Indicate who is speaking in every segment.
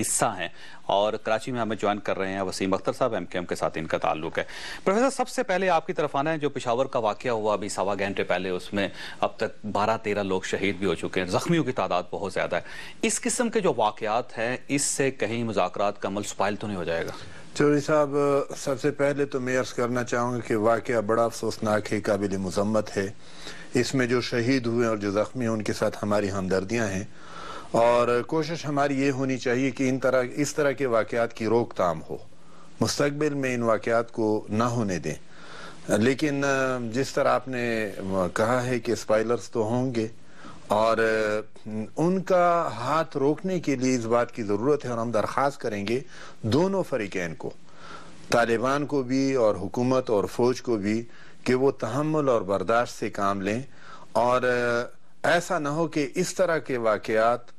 Speaker 1: حصہ ہیں، اور کراچی میں ہمیں جوائن کر رہے ہیں وسیم اختر صاحب، MKM کے ساتھ ان کا تعلق ہے۔ پروفیسر، سب سے پہلے آپ کی طرف آنا ہے، جو پشاور کا واقعہ ہوا ابھی سوا گھنٹے پہلے، اس میں اب تک 12-13 لوگ شہید بھی ہو چکے ہیں، زخمیوں کی تعداد بہت زیادہ ہے۔ اس قسم کے جو واقعات ہیں، اس سے کہیں مذاکرات کا عمل سپائل تو نہیں ہو جائے گا؟
Speaker 2: چوہدری صاحب، سب سے پہلے تو میں عرض کرنا چاہوں گا کہ واقعہ بڑا افسوسناک ہے، قابل مذمت ہے۔ اس میں جو شہید ہوئے اور جو زخمی ہیں ان کے ساتھ ہماری ہمدردیاں ہیں، اور کوشش ہماری یہ ہونی چاہیے کہ اس طرح کے واقعات کی روک تھام ہو، مستقبل میں ان واقعات کو نہ ہونے دیں۔ لیکن جس طرح آپ نے کہا ہے کہ اسپائلرز تو ہوں گے، اور ان کا ہاتھ روکنے کے لیے اس بات کی ضرورت ہے، اور ہم درخواست کریں گے دونوں فریقین کو، طالبان کو بھی اور حکومت اور فوج کو بھی، کہ وہ تحمل اور برداشت سے کام لیں، اور ایسا نہ ہو کہ اس طرح کے واقعات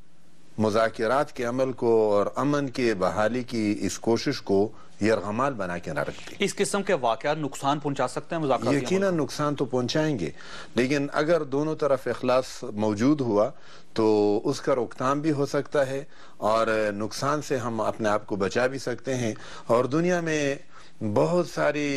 Speaker 2: مذاکرات کے عمل کو اور امن کے بحالی کی اس کوشش کو یرغمال بنا کے نہ رکھتے۔
Speaker 1: اس قسم کے واقعات نقصان پہنچا سکتے ہیں مذاکراتی عمل؟
Speaker 2: یقیناً نقصان تو پہنچائیں گے، لیکن اگر دونوں طرف اخلاص موجود ہوا تو اس کا روکتھام بھی ہو سکتا ہے، اور نقصان سے ہم اپنے آپ کو بچا بھی سکتے ہیں۔ اور دنیا میں بہت ساری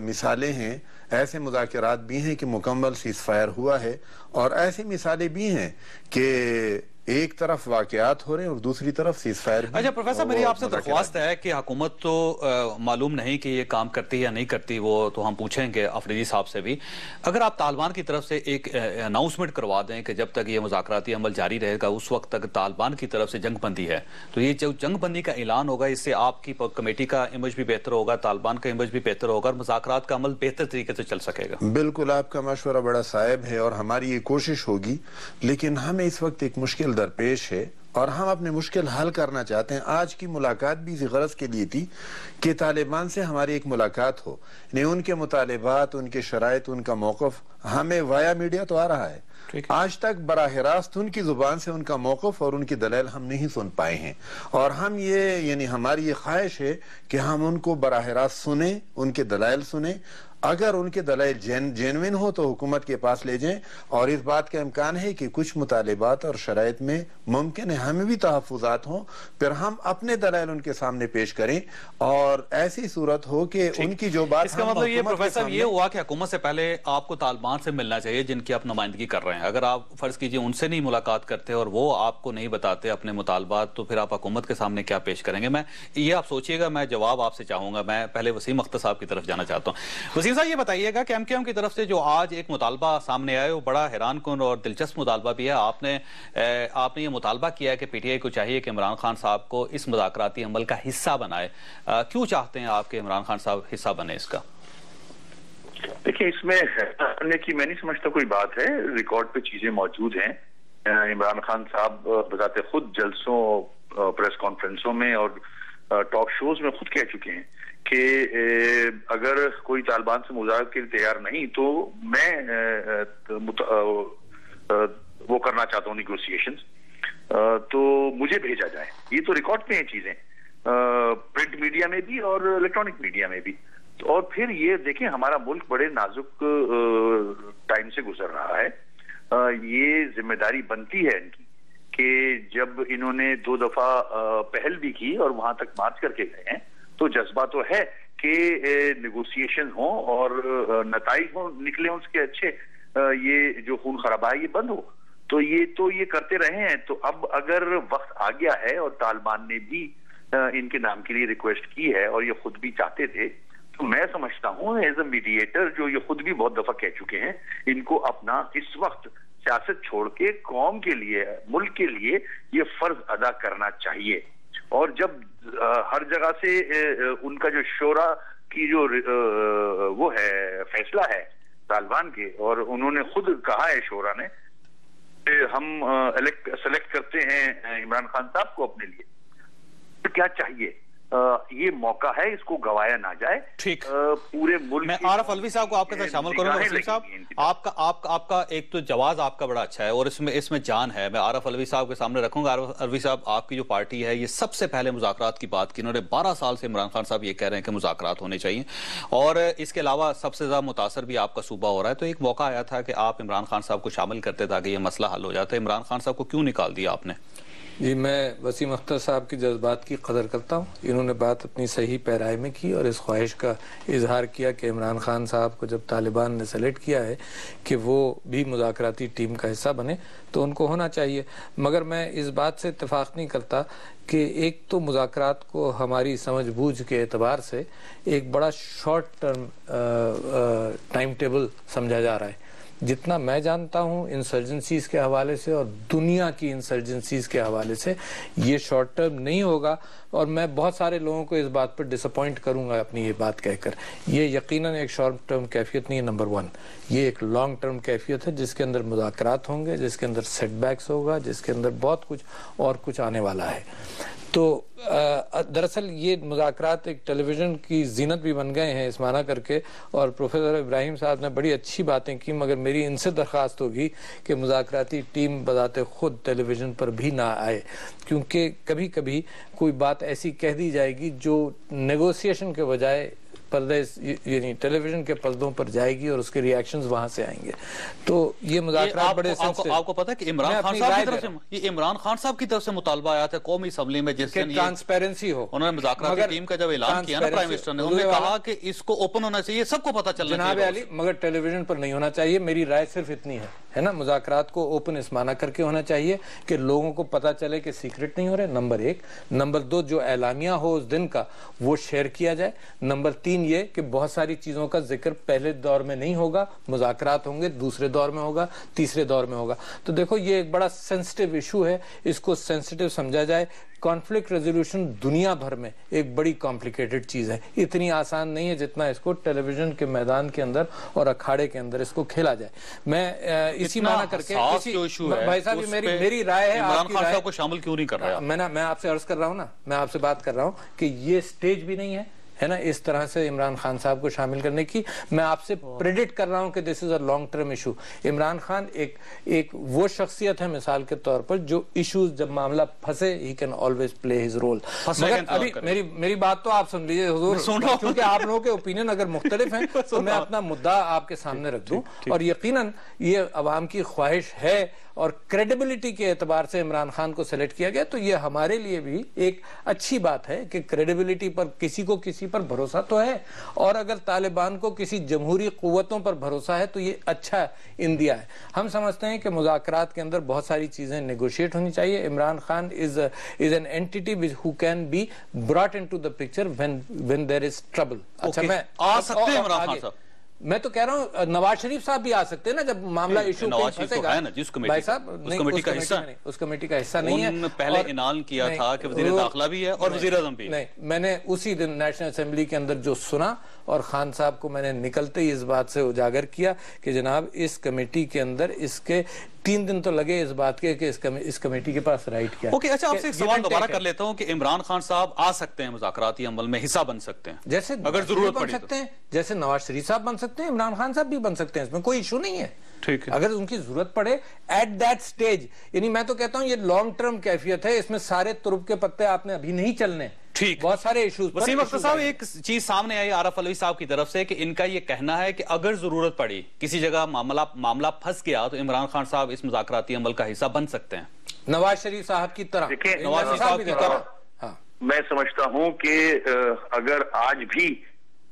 Speaker 2: مثالیں ہیں، ایسے مذاکرات بھی ہیں کہ مکمل سیز فائر ہوا ہے، اور ایسی مثالیں بھی ہیں کہ ایک طرف واقعات ہو رہے ہیں اور دوسری طرف سیز فائر بھی۔
Speaker 1: اچھا پروفیسر، میری آپ سے درخواست ہے کہ حکومت تو معلوم نہیں کہ یہ کام کرتی یا نہیں کرتی، وہ تو ہم پوچھیں گے افریدی صاحب سے بھی، اگر آپ طالبان کی طرف سے ایک اناؤنسمنٹ کروا دیں کہ جب تک یہ مذاکراتی عمل جاری رہے گا اس وقت تک طالبان کی طرف سے جنگ بندی ہے، تو یہ جو جنگ بندی کا اعلان ہوگا، اس سے آپ کی کمیٹی کا امیج بھی بہتر ہوگا، طالبان کا امیج بھی بہتر ہوگا، اور مذاکرات کا عمل بہتر طریقے سے چل سکے گا۔
Speaker 2: بالکل، آپ کا مشورہ بڑا صائب ہے، اور ہماری یہ کوشش ہوگی، لیکن ہمیں اس وقت ایک مشکل درپیش ہے، اور ہم اپنے مشکل حل کرنا چاہتے ہیں۔ آج کی ملاقات بھی اسی غرض کے لیے تھی کہ طالبان سے ہماری ایک ملاقات ہو، یعنی ان کے مطالبات، ان کے شرائط، ان کا موقف ہمیں وایا میڈیا تو آ رہا ہے، آج تک براہ راست ان کی زبان سے ان کا موقف اور ان کی دلائل ہم نہیں سن پائے ہیں، اور ہم یعنی ہماری یہ خواہش ہے کہ ہم ان کو براہ راست سنیں، ان کے دلائل سنیں، اگر ان کے دلائل جینوین ہو تو حکومت کے پاس لے جائیں، اور اس بات کا امکان ہے کہ کچھ مطالبات اور شرائط میں ممکن ہے ہمیں بھی تحفظات ہوں، پھر ہم اپنے دلائل ان کے سامنے پیش کریں، اور ایسی صورت ہو کہ ان کی جو بات،
Speaker 1: اس کا مطلب یہ پروفیسر یہ ہوا کہ حکومت سے پہلے آپ کو طالبان سے ملنا چاہیے جن کی آپ نمائندگی کر رہے ہیں۔ اگر آپ فرض کیجئے ان سے نہیں ملاقات کرتے اور وہ آپ کو نہیں بتاتے اپنے مطالبات، تو پھر آپ حکومت کے سامنے کیا پیش کریں گے؟ یہ آپ سوچئے گا، میں جواب آپ سے چاہوں گا۔ میں پہلے وسیم اختر صاحب کی طرف جانا چاہتا ہوں۔ وسیم صاحب، یہ بتائیے گا کہ MKM کی طرف سے جو آج ایک مطالبہ سامنے آیا، وہ بڑا حیران کن اور دلچسپ مطالبہ بھی ہے۔ آپ نے یہ مطالبہ کیا ہے کہ PTI کو چاہیے کہ عمران خان صاحب کو اس مذاکراتی عمل کا حصہ بنائے۔ کیوں چاہتے ہیں آپ کہ عمران خان صاحب حصہ بنے اس کا؟
Speaker 3: دیکھیں، اس میں کرنے کی میں نہیں سمجھتا کوئی بات ہے، ریکارڈ پہ چیزیں موجود ہیں۔ عمران خان صاحب بذات خود جلسوں، پریس کانفرنسوں میں اور ٹاک شوز میں خود کہہ چکے ہیں کہ اگر کوئی طالبان سے مذاکرات کے لیے تیار نہیں تو میں وہ کرنا چاہتا ہوں نیگوسیشنز، تو مجھے بھیجا جائے۔ یہ تو ریکارڈ پہ ہیں چیزیں، پرنٹ میڈیا میں بھی اور الیکٹرانک میڈیا میں بھی۔ اور پھر یہ دیکھیں، ہمارا ملک بڑے نازک ٹائم سے گزر رہا ہے، یہ ذمہ داری بنتی ہے ان کی کہ جب انہوں نے 2 دفعہ پہل بھی کی اور وہاں تک مارچ کر کے گئے ہیں، تو جذبہ تو ہے کہ نیگوسیشن ہوں اور نتائج ہوں نکلے اس کے اچھے، یہ جو خون خرابہ ہے یہ بند ہو، تو یہ کرتے رہے ہیں۔ تو اب اگر وقت آ گیا ہے اور طالبان نے بھی ان کے نام کے لیے ریکویسٹ کی ہے اور یہ خود بھی چاہتے تھے، تو میں سمجھتا ہوں ایز اے میڈیٹر، جو یہ خود بھی بہت دفعہ کہہ چکے ہیں، ان کو اپنا اس وقت سیاست چھوڑ کے قوم کے لیے، ملک کے لیے یہ فرض ادا کرنا چاہیے۔ اور جب ہر جگہ سے ان کا جو شورا کی جو وہ ہے فیصلہ ہے طالبان کے، اور انہوں نے خود کہا ہے شورا نے کہ ہم سلیکٹ کرتے ہیں عمران خان صاحب کو اپنے لیے، تو کیا چاہیے؟ یہ موقع ہے، اس کو گوایا نہ جائے.
Speaker 1: ٹھیک،
Speaker 3: پورے ملک.
Speaker 1: میں عارف الوی صاحب کو آپ کے ساتھ شامل کروں گا. وسیم صاحب، آپ کا ایک تو جواز آپ کا بڑا اچھا ہے اور اس میں جان ہے. میں عارف الوی صاحب کے سامنے رکھوں گا. عارف الوی صاحب، آپ کی جو پارٹی ہے یہ سب سے پہلے مذاکرات کی بات کی. انہوں نے 12 سال سے عمران خان صاحب یہ کہہ رہے ہیں کہ مذاکرات ہونے چاہیے، اور اس کے علاوہ سب سے زیادہ متاثر بھی آپ کا صوبہ ہو رہا ہے. تو ایک موقع آیا تھا کہ آپ عمران خان صاحب کو شامل کرتے تاکہ یہ مسئلہ حل ہو جاتا ہے. عمران خان صاحب کو کیوں نکال دیا آپ نے؟
Speaker 4: جی، میں وسیم اختر صاحب کے جذبات کی قدر کرتا ہوں. انہوں نے بات اپنی صحیح پیرائی میں کی اور اس خواہش کا اظہار کیا کہ عمران خان صاحب کو جب طالبان نے سلیکٹ کیا ہے کہ وہ بھی مذاکراتی ٹیم کا حصہ بنے تو ان کو ہونا چاہیے. مگر میں اس بات سے اتفاق نہیں کرتا کہ ایک تو مذاکرات کو ہماری سمجھ بوجھ کے اعتبار سے ایک بڑا شارٹ ٹرم ٹائم ٹیبل سمجھا جا رہا ہے. جتنا میں جانتا ہوں انسرجنسیز کے حوالے سے اور دنیا کی انسرجنسیز کے حوالے سے یہ شارٹ ٹرم نہیں ہوگا، اور میں بہت سارے لوگوں کو اس بات پر ڈس اپوائنٹ کروں گا اپنی یہ بات کہہ کر. یہ یقیناً ایک شارٹ ٹرم کیفیت نہیں ہے. نمبر 1، یہ ایک لانگ ٹرم کیفیت ہے جس کے اندر مذاکرات ہوں گے، جس کے اندر سیٹ بیکس ہوگا، جس کے اندر بہت کچھ اور کچھ آنے والا ہے. تو دراصل یہ مذاکرات ایک ٹیلی ویژن کی زینت بھی بن گئے ہیں اس معنی کر کے، اور پروفیسر ابراہیم صاحب نے بڑی اچھی باتیں کی. مگر میری ان سے درخواست ہوگی کہ مذاکراتی ٹیم بذات خود ٹیلی ویژن پر بھی نہ آئے، کیونکہ کبھی کبھی کوئی بات ایسی کہہ دی جائے گی جو نیگوسیشن کے بجائے پردے یعنی ٹیلی ویژن کے پردوں پر جائے گی اور اس کے ریاکشنز وہاں سے آئیں گے. تو یہ مذاکرات بڑے
Speaker 1: آپ کو پتہ ہے کہ عمران خان صاحب کی طرف سے یہ عمران خان صاحب کی طرف سے مطالبہ آیا تھا قومی اسمبلی میں جس دن
Speaker 4: ٹرانسپیرنسی ہو.
Speaker 1: انہوں نے مذاکراتی ٹیم کا جب اعلان کیا نا پرائم منسٹر نے، انہوں نے کہا کہ اس کو اوپن ہونا چاہیے، سب کو پتہ چلنا چاہیے.
Speaker 4: جناب علی، مگر ٹیلی ویژن پر نہیں ہونا چاہیے. میری رائے صرف اتنی ہے نا، مذاکرات کو اوپن اس معنی کر کے ہونا چاہیے کہ لوگوں کو پتہ چلے کہ سیکرٹ نہیں ہو رہے. نمبر 1. نمبر 2، جو اعلامیہ ہو اس دن کا وہ شیئر کیا جائے. نمبر 3 یہ کہ بہت ساری چیزوں کا ذکر پہلے دور میں نہیں ہوگا، مذاکرات ہوں گے، دوسرے دور میں ہوگا، تیسرے دور میں ہوگا. تو دیکھو یہ ایک بڑا سینسٹیو ایشو ہے، اس کو سینسٹیو سمجھا جائے. کانفلکٹ ریزولوشن دنیا بھر میں ایک بڑی کمپلیکیٹڈ چیز ہے، اتنی آسان نہیں ہے جتنا اس کو ٹیلی ویژن کے میدان کے اندر اور اکھاڑے کے اندر اس کو کھیلا جائے. میں اسی معنی کر کے بھائی صاحب میری رائے ہے،
Speaker 1: عمران خان صاحب کو شامل کیوں نہیں کر رہا؟
Speaker 4: میں آپ سے عرض کر رہا ہوں نا، میں آپ سے بات کر رہا ہوں کہ یہ سٹیج بھی نہیں ہے نا اس طرح سے عمران خان صاحب کو شامل کرنے کی. میں آپ سے پریڈکٹ کر رہا ہوں کہ this is a long term issue. Imran Khan ایک وہ شخصیت ہے مثال کے طور پر جو ایشوز جب معاملہ پھنسے ہی can always play his role. مگر ابھی میری بات تو آپ سن لیجیے حضور، کیونکہ آپ لوگوں کے اوپینین اگر مختلف ہیں تو میں اپنا مدعا آپ کے سامنے رکھ دوں. اور یقیناً یہ عوام کی خواہش ہے اور کریڈیبلٹی کے اعتبار سے عمران خان کو سلیکٹ کیا گیا، تو یہ ہمارے لیے بھی ایک اچھی بات ہے کہ کریڈیبلٹی پر کسی کو کسی پر بھروسہ تو ہے، اور اگر طالبان کو کسی جمہوری قوتوں پر بھروسہ ہے تو یہ اچھا اندیا ہے. ہم سمجھتے ہیں کہ مذاکرات کے اندر بہت ساری چیزیں نیگوشیٹ ہونی چاہیے. Imran Khan is an entity who can be brought into the picture when there is trouble. اچھا، میں
Speaker 1: آ سکتے ہیں عمران خان صاحب.
Speaker 4: میں تو کہہ رہا ہوں نواز شریف صاحب بھی آ سکتے ہیں نا جب معاملہ ایشو پھنسے گا. بھائی صاحب اس کمیٹی کا حصہ نہیں ہے.
Speaker 1: پہلے اعلان کیا تھا کہ وزیر داخلہ بھی ہے اور وزیر اعظم بھی.
Speaker 4: نہیں، میں نے اسی دن نیشنل اسمبلی کے اندر جو سنا اور خان صاحب کو میں نے نکلتے ہی اس بات سے اجاگر کیا کہ جناب اس کمیٹی کے اندر اس کے 3 دن تو لگے اس بات کے کہ اس کمیٹی کے پاس رائٹ کیا.
Speaker 1: اوکے، اچھا آپ سے ایک سوال دوبارہ کر لیتا ہوں کہ عمران خان صاحب آ سکتے ہیں مذاکراتی عمل میں، حصہ بن سکتے ہیں
Speaker 4: جیسے
Speaker 1: اگر ضرورت پڑی
Speaker 4: سکتے ہیں، جیسے نواز شریف صاحب بن سکتے ہیں، عمران خان صاحب بھی بن سکتے ہیں، اس میں کوئی ایشو نہیں ہے.
Speaker 1: ٹھیک ہے،
Speaker 4: اگر ان کی ضرورت پڑے ایٹ دیٹ سٹیج. یعنی میں تو کہتا ہوں یہ لانگ ٹرم کیفیت ہے، اس میں سارے ترب کے پتے آپ نے ابھی نہیں چلنے.
Speaker 1: ٹھیک،
Speaker 4: بہت سارے ایشوز.
Speaker 1: وسیم اختر صاحب، ایک چیز سامنے آئی عارف الوی صاحب کی طرف سے کہ ان کا یہ کہنا ہے کہ اگر ضرورت پڑی، کسی جگہ معاملہ پھنس گیا تو عمران خان صاحب اس مذاکراتی عمل کا حصہ بن سکتے ہیں
Speaker 4: نواز شریف صاحب کی طرح.
Speaker 3: نواز شریف صاحب کی طرح میں سمجھتا ہوں کہ اگر آج بھی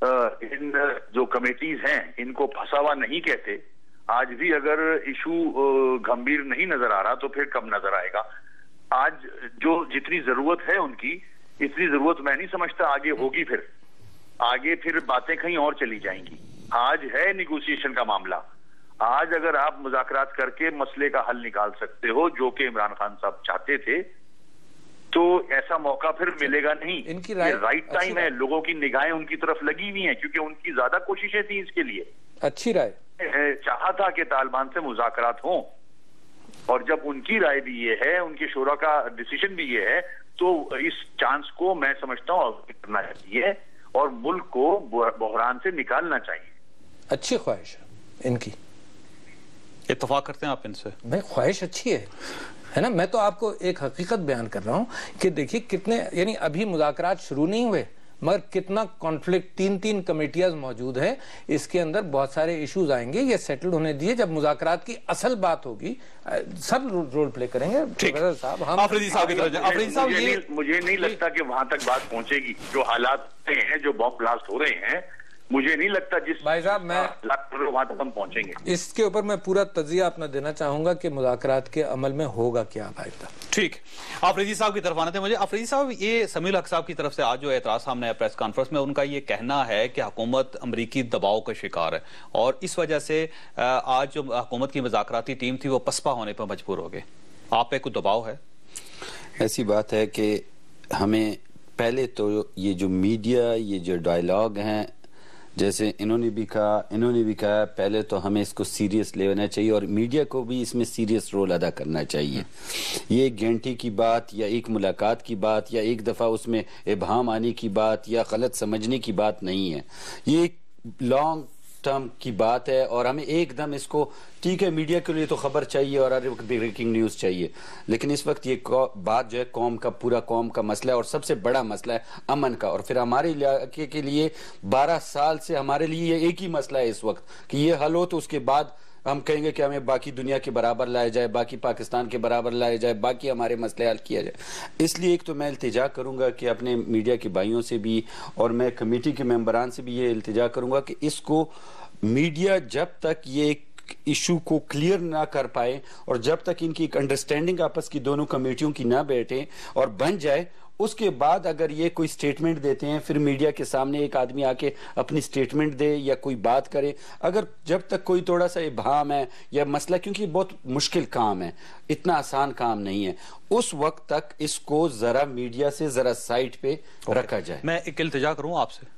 Speaker 3: ان جو کمیٹیز ہیں ان کو پھنسا ہوا نہیں کہتے، آج بھی اگر ایشو گمبھیر نہیں نظر آ رہا تو پھر کب نظر آئے گا. آج جو جتنی ضرورت ہے ان کی، اتنی ضرورت میں نہیں سمجھتا آگے ہوگی. پھر باتیں کہیں اور چلی جائیں گی. آج ہے نیگوسیشن کا معاملہ. آج اگر آپ مذاکرات کر کے مسئلے کا حل نکال سکتے ہو جو کہ عمران خان صاحب چاہتے تھے، تو ایسا موقع پھر ملے گا نہیں.
Speaker 4: ان کی
Speaker 3: رائٹ ٹائم ہے. لوگوں کی نگاہیں ان کی طرف لگی ہوئی ہیں کیونکہ ان کی زیادہ کوششیں تھیں اس کے لیے.
Speaker 4: اچھی رائے.
Speaker 3: چاہا تھا کہ طالبان سے مذاکرات ہوں، اور جب ان کی رائے بھی یہ ہے، ان کے شورا کا ڈیسیژن بھی یہ ہے، تو اس چانس کو میں سمجھتا ہوں کرنا چاہیے اور ملک کو بحران سے نکالنا چاہیے.
Speaker 4: اچھی خواہش ہے ان کی.
Speaker 1: اتفاق کرتے ہیں آپ ان سے؟
Speaker 4: میں خواہش اچھی ہے نا. میں تو آپ کو ایک حقیقت بیان کر رہا ہوں کہ دیکھیے کتنے، یعنی ابھی مذاکرات شروع نہیں ہوئے مگر کتنا کانفلکٹ، تین کمیٹیاں موجود ہیں، اس کے اندر بہت سارے ایشوز آئیں گے. یہ سیٹلڈ ہونے دیے، جب مذاکرات کی اصل بات ہوگی سب رول پلے کریں گے. پروفیسر صاحب، ہم
Speaker 1: آفریدی صاحب کی طرف جائیں. آفریدی صاحب،
Speaker 3: مجھے نہیں لگتا کہ وہاں تک بات پہنچے گی. جو حالات ہیں، جو بم بلاسٹ ہو رہے ہیں، مجھے نہیں لگتا جس
Speaker 4: بھائی صاحب میں
Speaker 3: وہاں تک ہم پہنچیں گے.
Speaker 4: اس کے اوپر میں پورا تجزیہ اپنا دینا چاہوں گا کہ مذاکرات کے عمل میں ہوگا کیا باقاعدہ.
Speaker 1: ٹھیک. آفریدی صاحب کی طرف آنا تھے مجھے. آفریدی صاحب، یہ سمیع الحق صاحب کی طرف سے آج جو اعتراض سامنے ہے پریس کانفرنس میں، ان کا یہ کہنا ہے کہ حکومت امریکی دباؤ کا شکار ہے اور اس وجہ سے آج جو حکومت کی مذاکراتی ٹیم تھی وہ پسپا ہونے پر مجبور ہو گئے. آپ پہ کوئی دباؤ ہے؟
Speaker 5: ایسی بات ہے کہ ہمیں پہلے تو یہ جو میڈیا، یہ جو ڈائیلاگ ہیں، جیسے انہوں نے بھی کہا پہلے تو ہمیں اس کو سیریس لینا چاہیے اور میڈیا کو بھی اس میں سیریس رول ادا کرنا چاہیے. یہ ایک گھنٹے کی بات یا ایک ملاقات کی بات یا ایک دفعہ اس میں ابہام آنے کی بات یا غلط سمجھنے کی بات نہیں ہے. یہ ایک لانگ ٹرم کی بات ہے اور ہمیں ایک دم اس کو، ٹھیک ہے میڈیا کے لیے تو خبر چاہیے اور ہر وقت بریکنگ نیوز چاہیے، لیکن اس وقت یہ بات جو ہے پورا قوم کا مسئلہ ہے اور سب سے بڑا مسئلہ ہے امن کا. اور پھر ہمارے علاقے کے لیے 12 سال سے ہمارے لیے یہ ایک ہی مسئلہ ہے اس وقت کہ یہ حل ہو تو اس کے بعد ہم کہیں گے کہ ہمیں باقی دنیا کے برابر لایا جائے، باقی پاکستان کے برابر لایا جائے، باقی ہمارے مسئلے حل کیا جائے. اس لیے ایک تو میں التجا کروں گا کہ اپنے میڈیا کے بھائیوں سے بھی اور میں کمیٹی کے ممبران سے بھی یہ التجا کروں گا کہ اس کو میڈیا جب تک یہ ایشو کو کلیئر نہ کر پائے اور جب تک ان کی ایک انڈرسٹینڈنگ آپس کی دونوں کمیٹیوں کی نہ بیٹھے اور بن جائے، اس کے بعد اگر یہ کوئی سٹیٹمنٹ دیتے ہیں پھر میڈیا کے سامنے ایک آدمی آ کے اپنی سٹیٹمنٹ دے یا کوئی بات کرے. اگر جب تک کوئی تھوڑا سا ابہام ہے یا مسئلہ، کیونکہ یہ بہت مشکل کام ہے، اتنا آسان کام نہیں ہے، اس وقت تک اس کو ذرا میڈیا سے ذرا سائٹ پہ رکھا جائے.
Speaker 1: میں ایک التجا کروں آپ سے.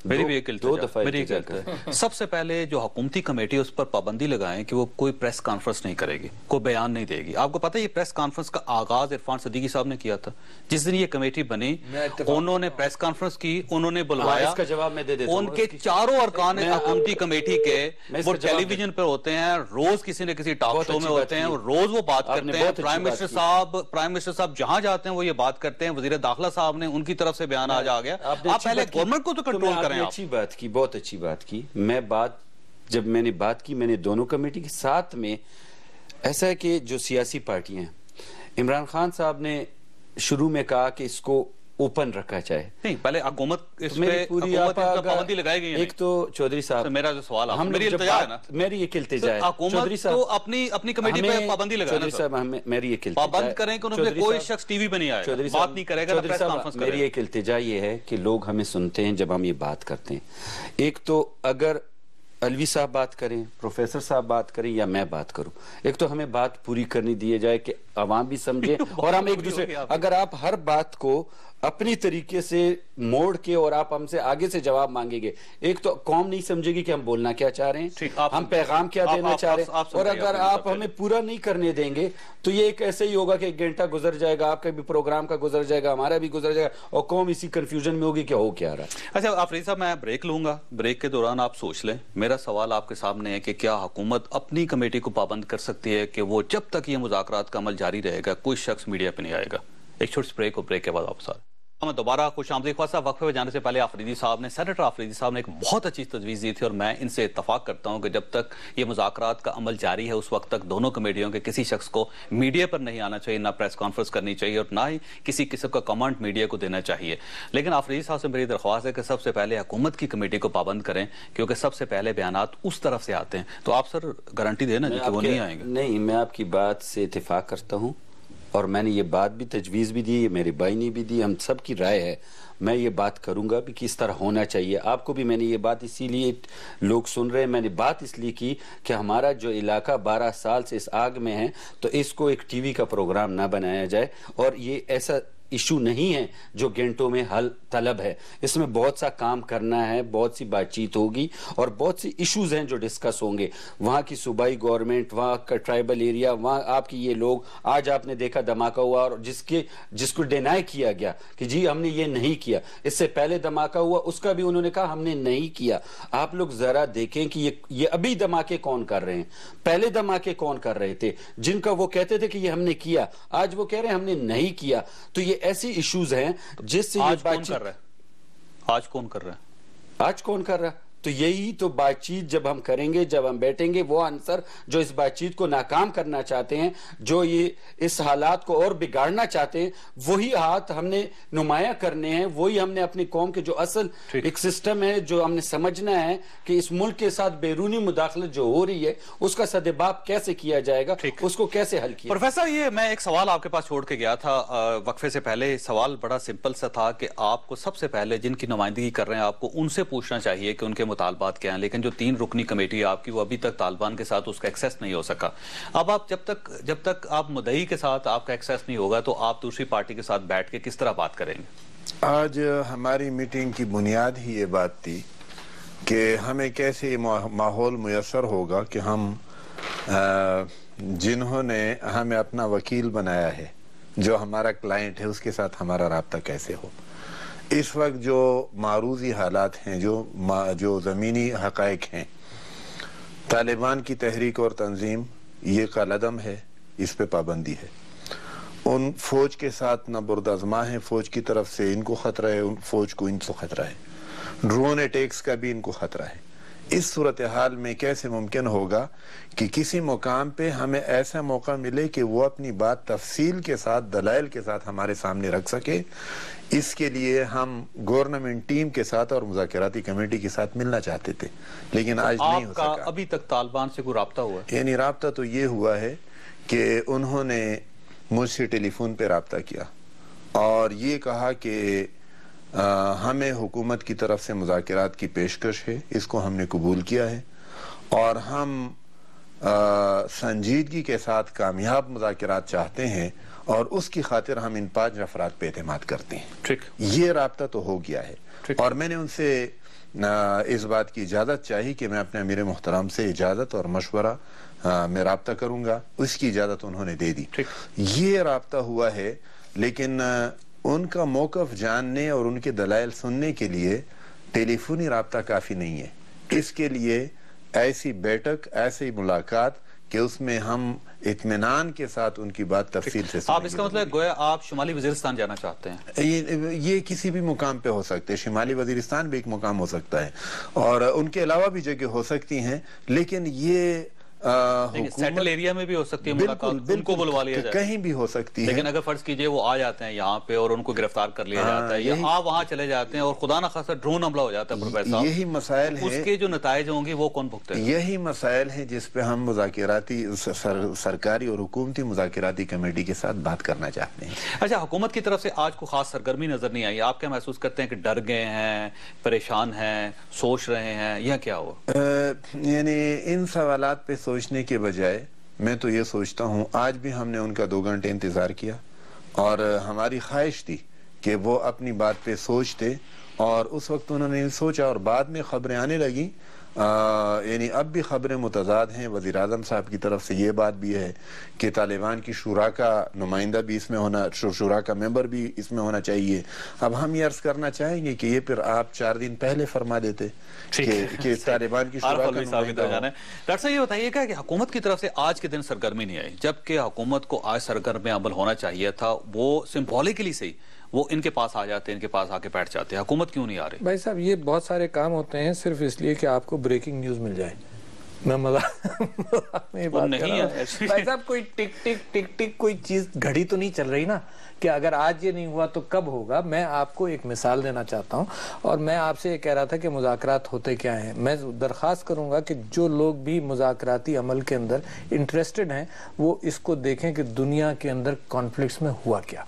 Speaker 1: میری بھی ایک التجا. سب سے پہلے جو حکومتی کمیٹی اس پر پابندی لگائیں کہ وہ کوئی پریس کانفرنس نہیں کرے گی، کوئی بیان نہیں دے گی. آپ کو پتہ ہے یہ پریس کانفرنس کا آغاز عرفان صدیقی صاحب نے کیا تھا. جس دن یہ کمیٹی بنی انہوں نے پریس کانفرنس کی، انہوں نے بلوایا.
Speaker 5: اس کا جواب میں دے دیتا ہوں.
Speaker 1: ان کے چاروں ارکان حکومتی کمیٹی کے وہ ٹیلی ویژن پہ ہوتے ہیں، روز کسی نہ کسی ٹاک شو میں ہوتے ہیں، روز وہ بات کرتے ہیں. پرائم منسٹر صاحب جہاں جاتے ہیں وہ یہ بات کرتے ہیں. وزیر داخلہ صاحب نے ان کی طرف سے بیان آج آ گیا. آپ پہلے گورنمنٹ کو تو کنٹرول کریں.
Speaker 5: اچھی بات کی، بہت اچھی بات کی. جب میں نے بات کی، میں نے دونوں کمیٹی کے ساتھ میں ایسا ہے کہ جو سیاسی پارٹیاں ہیں، عمران خان صاحب نے شروع میں کہا کہ اس کو اوپن رکھا جائے.
Speaker 1: نہیں، پہلے حکومت اس پہ پابندی لگائی گئی ہے.
Speaker 5: ایک تو چودھری صاحب،
Speaker 1: میرا جو سوال ہے، میری التجا ہے نا،
Speaker 5: میری ایک التجا ہے.
Speaker 1: حکومت تو اپنی کمیٹی پہ پابندی لگائے.
Speaker 5: چودھری صاحب، میری ایک التجا ہے،
Speaker 1: پابند کریں کہ انہوں نے کوئی شخص ٹی وی پہ نہیں آئے، بات نہیں کرے گا، پریس کانفرنس کرے گا.
Speaker 5: میری ایک التجا یہ ہے کہ لوگ ہمیں سنتے ہیں جب ہم یہ بات کرتے ہیں. ایک تو اگر الوی صاحب بات کریں، پروفیسر صاحب بات کریں یا میں بات کروں، ایک تو ہمیں بات پوری کرنی دی جائے کہ عوام بھی سمجھے اور ہم ایک دوسرے، اگر آپ ہر بات کو اپنی طریقے سے موڑ کے اور آپ ہم سے آگے سے جواب مانگیں گے، ایک تو قوم نہیں سمجھے گی کہ ہم بولنا کیا چاہ رہے ہیں، ہم پیغام کیا دینا چاہ رہے ہیں. اور اگر آپ ہمیں پورا نہیں کرنے دیں گے تو یہ ایک ایسے ہی ہوگا کہ ایک گھنٹہ گزر جائے گا، آپ کا بھی پروگرام کا گزر جائے گا، ہمارا بھی گزر جائے گا اور قوم اسی کنفیوژن میں ہوگی کہ ہو کیا رہا ہے.
Speaker 1: اچھا آفریدی صاحب، میں بریک لوں گا، بریک کے دوران آپ سوچ لیں. میرا سوال آپ کے سامنے ہے کہ کیا حکومت اپنی کمیٹی کو پابند کر سکتی ہے کہ وہ جب تک یہ مذاکرات کا عمل جاری رہے گا کوئی شخص میڈیا پہ نہیں آئے گا. ایک چھوٹی سی بریک اور بریک کے بعد واپس آ رہے ہیں. میں دوبارہ خوش آمدید. خواہ صاحب، وقفے پہ جانے سے پہلے آفریدی صاحب نے، سینیٹر آفریدی صاحب نے ایک بہت اچھی تجویز دی تھی اور میں ان سے اتفاق کرتا ہوں کہ جب تک یہ مذاکرات کا عمل جاری ہے اس وقت تک دونوں کمیٹیوں کے کسی شخص کو میڈیا پر نہیں آنا چاہیے، نہ پریس کانفرنس کرنی چاہیے اور نہ ہی کسی قسم کا کمنٹ میڈیا کو دینا چاہیے. لیکن آفریدی صاحب سے میری درخواست ہے کہ سب سے پہلے حکومت کی کمیٹی کو پابند کریں کیونکہ سب سے پہلے بیانات اس طرف سے آتے ہیں. تو آپ سر گارنٹی دینا کہ وہ نہیں آئیں گے؟
Speaker 5: نہیں، میں آپ کی بات سے اتفاق کرتا ہوں اور میں نے یہ بات بھی تجویز بھی دی، میرے بھائی نے بھی دی، ہم سب کی رائے ہے. میں یہ بات کروں گا بھی کس طرح ہونا چاہیے. آپ کو بھی میں نے یہ بات اسی لیے لوگ سن رہے ہیں، میں نے بات اس لیے کی کہ ہمارا جو علاقہ 12 سال سے اس آگ میں ہے تو اس کو ایک ٹی وی کا پروگرام نہ بنایا جائے اور یہ ایسا ایشو نہیں ہے جو گھنٹوں میں حل طلب ہے. اس میں بہت سا کام کرنا ہے, بہت سی بات چیت ہوگی اور بہت سی ایشوز ہیں جو ڈسکس ہوں گے. وہاں کی صوبائی گورنمنٹ, وہاں کا ٹرائبل ایریا, وہاں آپ کی یہ لوگ, آج آپ نے دیکھا دھماکہ ہوا اور جس کو ڈینائی کیا گیا کہ جی ہم نے یہ نہیں کیا, اس سے پہلے دھماکہ ہوا اس کا بھی انہوں نے کہا ہم نے نہیں کیا. آپ لوگ ذرا دیکھیں کہ یہ ابھی دھماکے کون کر رہے ہیں, پہلے دھماکے کون کر رہے تھے جن کا وہ کہتے تھے کہ یہ ہم نے کیا, آج وہ کہہ رہے ہیں ہم نے نہیں کیا. تو یہ ایسی ایشوز ہیں جس سے یہ بات چیت.
Speaker 1: آج کون کر رہا ہے؟
Speaker 5: تو یہی تو بات چیت جب ہم کریں گے, جب ہم بیٹھیں گے, وہ عنصر جو اس بات چیت کو ناکام کرنا چاہتے ہیں, جو یہ اس حالات کو اور بگاڑنا چاہتے ہیں, وہی ہاتھ ہم نے نمایاں کرنے ہیں. وہی ہم نے اپنی قوم کے جو اصل ایک سسٹم ہے جو ہم نے سمجھنا ہے کہ اس ملک کے ساتھ بیرونی مداخلت جو ہو رہی ہے اس کا سدباب کیسے کیا جائے گا, اس کو کیسے حل کیا.
Speaker 1: پروفیسر, یہ میں ایک سوال آپ کے پاس چھوڑ کے گیا تھا وقفے سے پہلے. سوال بڑا سمپل سا تھا کہ آپ کو سب سے پہلے جن کی نمائندگی کر رہے ہیں آپ کو ان سے پوچھنا چاہیے کہ ان کے مطالبات کیا ہیں, لیکن جو 3 رکنی کمیٹی ہے آپ کی وہ ابھی تک طالبان کے ساتھ اس کا ایکسیس نہیں ہو سکا. اب آپ جب تک آپ مدعی کے ساتھ آپ کا ایکسیس نہیں ہوگا تو آپ دوسری پارٹی کے ساتھ بیٹھ کے کس طرح بات کریں گے؟
Speaker 2: آج ہماری میٹنگ کی بنیاد ہی یہ بات تھی کہ ہمیں کیسے ماحول میسر ہوگا کہ ہم جنہوں نے ہمیں اپنا وکیل بنایا ہے, جو ہمارا کلائنٹ ہے, اس کے ساتھ ہمارا رابطہ کیسے ہو. اس وقت جو معروضی حالات ہیں, جو زمینی حقائق ہیں, طالبان کی تحریک اور تنظیم یہ قلعدم ہے, اس پہ پابندی ہے. ان فوج کے ساتھ نہ بردازما ہے, فوج کی طرف سے ان کو خطرہ ہے, ان فوج کو ان سے خطرہ ہے, ڈرون اٹیکس کا بھی ان کو خطرہ ہے. اس صورتحال میں کیسے ممکن ہوگا کہ کسی مقام پہ ہمیں ایسا موقع ملے کہ وہ اپنی بات تفصیل کے ساتھ, دلائل کے ساتھ ہمارے سامنے رکھ سکے. اس کے لیے ہم گورنمنٹ ٹیم کے ساتھ اور مذاکراتی کمیٹی کے ساتھ ملنا چاہتے تھے, لیکن آج نہیں ہو سکا.
Speaker 1: آپ کا ابھی تک طالبان سے کوئی رابطہ ہوا ہے؟
Speaker 2: یعنی رابطہ تو یہ ہوا ہے کہ انہوں نے مجھ سے ٹیلی فون پہ رابطہ کیا اور یہ کہا کہ ہمیں حکومت کی طرف سے مذاکرات کی پیشکش ہے, اس کو ہم نے قبول کیا ہے اور ہم سنجیدگی کے ساتھ کامیاب مذاکرات چاہتے ہیں اور اس کی خاطر ہم ان 5 افراد پہ اعتماد کرتے ہیں. یہ رابطہ تو ہو گیا ہے اور میں نے ان سے اس بات کی اجازت چاہی کہ میں اپنے امیر محترم سے اجازت اور مشورہ میں رابطہ کروں گا, اس کی اجازت انہوں نے دے دی. یہ رابطہ ہوا ہے, لیکن ان کا موقف جاننے اور ان کے دلائل سننے کے لیے ٹیلی فونی رابطہ کافی نہیں ہے. اس کے لیے ایسی بیٹھک, ایسی ملاقات کہ اس میں ہم اطمینان کے ساتھ ان کی بات تفصیل سے سنیں.
Speaker 1: آپ اس کا مطلب گویا آپ شمالی وزیرستان جانا چاہتے ہیں؟
Speaker 2: یہ کسی بھی مقام پہ ہو سکتے ہیں, شمالی وزیرستان بھی ایک مقام ہو سکتا ہے اور ان کے علاوہ بھی جگہ ہو سکتی ہیں, لیکن یہ
Speaker 1: سیٹل ایریا میں بھی ہو سکتی ہے ملاقات, ان کو بلوا لیا جائے,
Speaker 2: کہیں بھی ہو سکتی ہے.
Speaker 1: لیکن اگر فرض کیجئے وہ آ جاتے ہیں یہاں پہ اور ان کو گرفتار کر لیا جاتا ہے یا آپ وہاں چلے جاتے ہیں اور خدا نہ خاصا ڈرون حملہ ہو جاتا ہے پروفیسر صاحب,
Speaker 2: یہی مسائل ہیں,
Speaker 1: اس کے جو نتائج ہوں گے وہ کون بھگتے ہیں؟
Speaker 2: یہی مسائل ہیں جس پہ ہم مذاکراتی سرکاری اور حکومتی مذاکراتی کمیٹی کے ساتھ بات کرنا چاہتے ہیں.
Speaker 1: اچھا, حکومت کی طرف سے آج کو خاص سرگرمی نظر نہیں آئی, آپ کیا محسوس کرتے ہیں کہ ڈر گئے ہیں, پریشان ہیں, سوچ رہے ہیں, یا کیا ہوا؟
Speaker 2: یعنی ان سوالات پہ سوچنے کے بجائے میں تو یہ سوچتا ہوں, آج بھی ہم نے ان کا 2 گھنٹے انتظار کیا اور ہماری خواہش تھی کہ وہ اپنی بات پہ سوچتے, اور اس وقت انہوں نے سوچا اور بعد میں خبریں آنے لگیں. یعنی اب بھی خبریں متضاد ہیں. وزیر اعظم صاحب کی طرف سے یہ بات بھی ہے کہ طالبان کی شورا کا نمائندہ بھی اس میں ہونا, شورا کا ممبر بھی اس میں ہونا چاہیے. اب ہم یہ عرض کرنا چاہیں گے کہ یہ پھر آپ 4 دن پہلے فرما دیتے کہ طالبان کی شورا کا نمائندہ ہو.
Speaker 1: ڈاکٹر صاحب یہ بتائیے گا کہ حکومت کی طرف سے آج کے دن سرگرمی نہیں آئی, جبکہ حکومت کو آج سرگرم عمل ہونا چاہیے تھا. وہ سمبولیکلی سے وہ ان کے پاس آ جاتے ہیں, ان کے پاس آ کے بیٹھ جاتے ہیں, حکومت کیوں نہیں آ رہی؟
Speaker 4: بھائی صاحب یہ بہت سارے کام ہوتے ہیں صرف اس لیے کہ آپ کو بریکنگ نیوز مل جائے. میں مذاق میں بات کر رہا ہوں بھائی صاحب, کوئی ٹک ٹک ٹک ٹک کوئی چیز گھڑی تو نہیں چل رہی نا کہ اگر آج یہ نہیں ہوا تو کب ہوگا. میں آپ کو ایک مثال دینا چاہتا ہوں اور میں آپ سے یہ کہہ رہا تھا کہ مذاکرات ہوتے کیا ہیں. میں درخواست کروں گا کہ جو لوگ بھی مذاکراتی عمل کے اندر انٹرسٹڈ ہیں وہ اس کو دیکھیں کہ دنیا کے اندر کانفلکٹس میں ہوا کیا.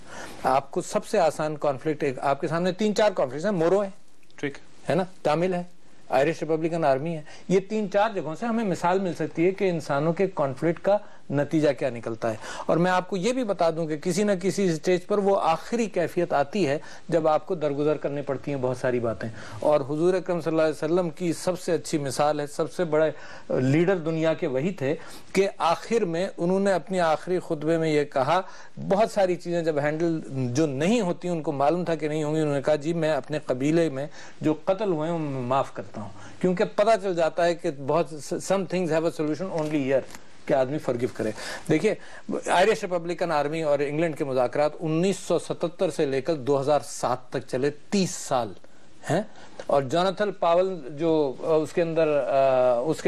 Speaker 4: آپ کو سب سے آسان کانفلکٹ آپ کے سامنے 3-4 کانفلکٹس ہیں. مورو ہے, ٹھیک ہے نا, تامل ہے, آئرش ریپبلکن آرمی ہے. یہ 3-4 جگہوں سے ہمیں مثال مل سکتی ہے کہ انسانوں کے کانفلکٹ کا نتیجہ کیا نکلتا ہے. اور میں آپ کو یہ بھی بتا دوں کہ کسی نہ کسی سٹیج پر وہ آخری کیفیت آتی ہے جب آپ کو درگزر کرنے پڑتی ہیں بہت ساری باتیں. اور حضور اکرم صلی اللہ علیہ وسلم کی سب سے اچھی مثال ہے, سب سے بڑے لیڈر دنیا کے وہی تھے کہ آخر میں انہوں نے اپنی آخری خطبے میں یہ کہا, بہت ساری چیزیں جب ہینڈل جو نہیں ہوتی ان کو معلوم تھا کہ نہیں ہوں گی, انہوں نے کہا جی میں اپنے قبیلے میں جو قتل ہوئے ہیں میں معاف کرتا ہوں, کیونکہ پتہ چل جاتا ہے کہ بہت some things have a solution only here کہ آدمی فرگیو کرے. دیکھیے آئرش ریپبلکن آرمی اور انگلینڈ کے مذاکرات 1977 سے لے کر 2007 تک چلے, 30 سال ہیں. اور جوناتھن پاول جو اس کے